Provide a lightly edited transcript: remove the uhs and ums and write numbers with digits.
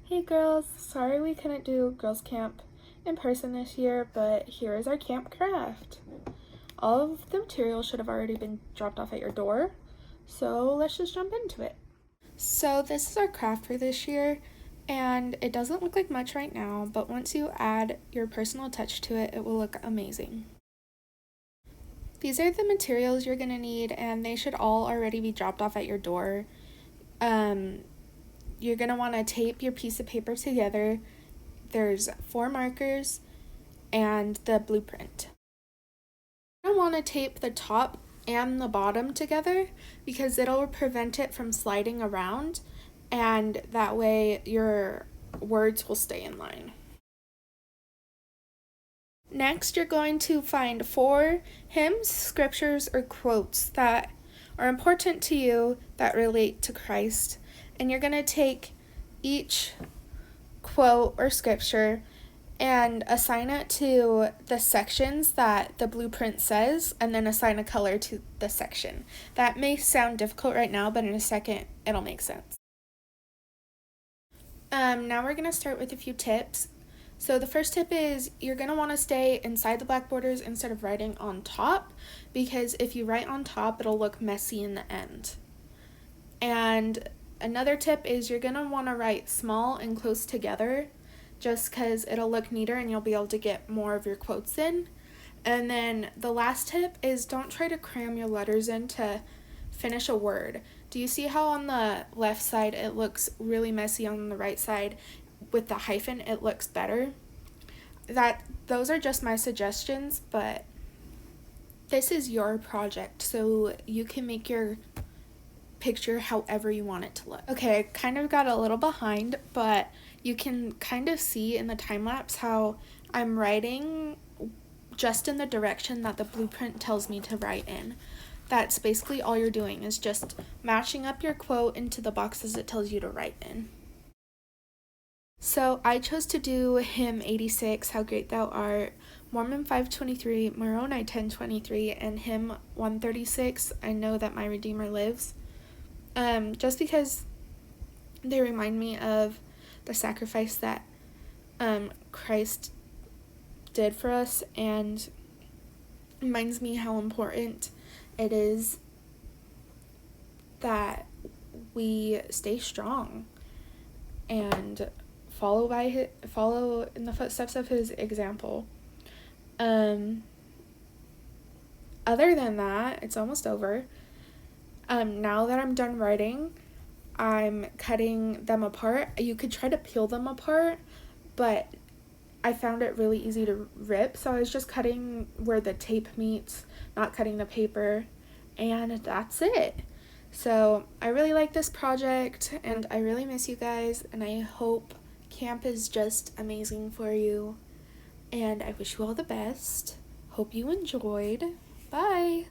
Hey girls, sorry we couldn't do girls camp in person this year, but here is our camp craft. All of the materials should have already been dropped off at your door, so let's just jump into it. So this is our craft for this year, and it doesn't look like much right now, but once you add your personal touch to it, it will look amazing. These are the materials you're gonna need, and they should all already be dropped off at your door. You're going to want to tape your piece of paper together. There's 4 markers and the blueprint. You're going to want to tape the top and the bottom together because it'll prevent it from sliding around, and that way your words will stay in line. Next, you're going to find 4 hymns, scriptures, or quotes that are important to you that relate to Christ. And you're going to take each quote or scripture and assign it to the sections that the blueprint says, and then assign a color to the section. That may sound difficult right now, but in a second, it'll make sense. Now we're going to start with a few tips. So the first tip is you're going to want to stay inside the black borders instead of writing on top, because if you write on top, it'll look messy in the end. And another tip is you're going to want to write small and close together just because it'll look neater and you'll be able to get more of your quotes in. And then the last tip is don't try to cram your letters in to finish a word. Do you see how on the left side it looks really messy, on the right side with the hyphen it looks better? Those are just my suggestions, but this is your project, so you can make your picture however you want it to look. Okay, I kind of got a little behind, but you can kind of see in the time lapse how I'm writing just in the direction that the blueprint tells me to write in. That's basically all you're doing, is just matching up your quote into the boxes it tells you to write in. So I chose to do hymn 86, How Great Thou Art, Mormon 5:23, Moroni 10:23, and hymn 136, I Know That My Redeemer Lives. Just because they remind me of the sacrifice that Christ did for us, and reminds me how important it is that we stay strong and follow in the footsteps of his example. Other than that, it's almost over. Now that I'm done writing, I'm cutting them apart. You could try to peel them apart, but I found it really easy to rip, so I was just cutting where the tape meets, not cutting the paper, and that's it. So I really like this project, and I really miss you guys, and I hope camp is just amazing for you, and I wish you all the best. Hope you enjoyed. Bye!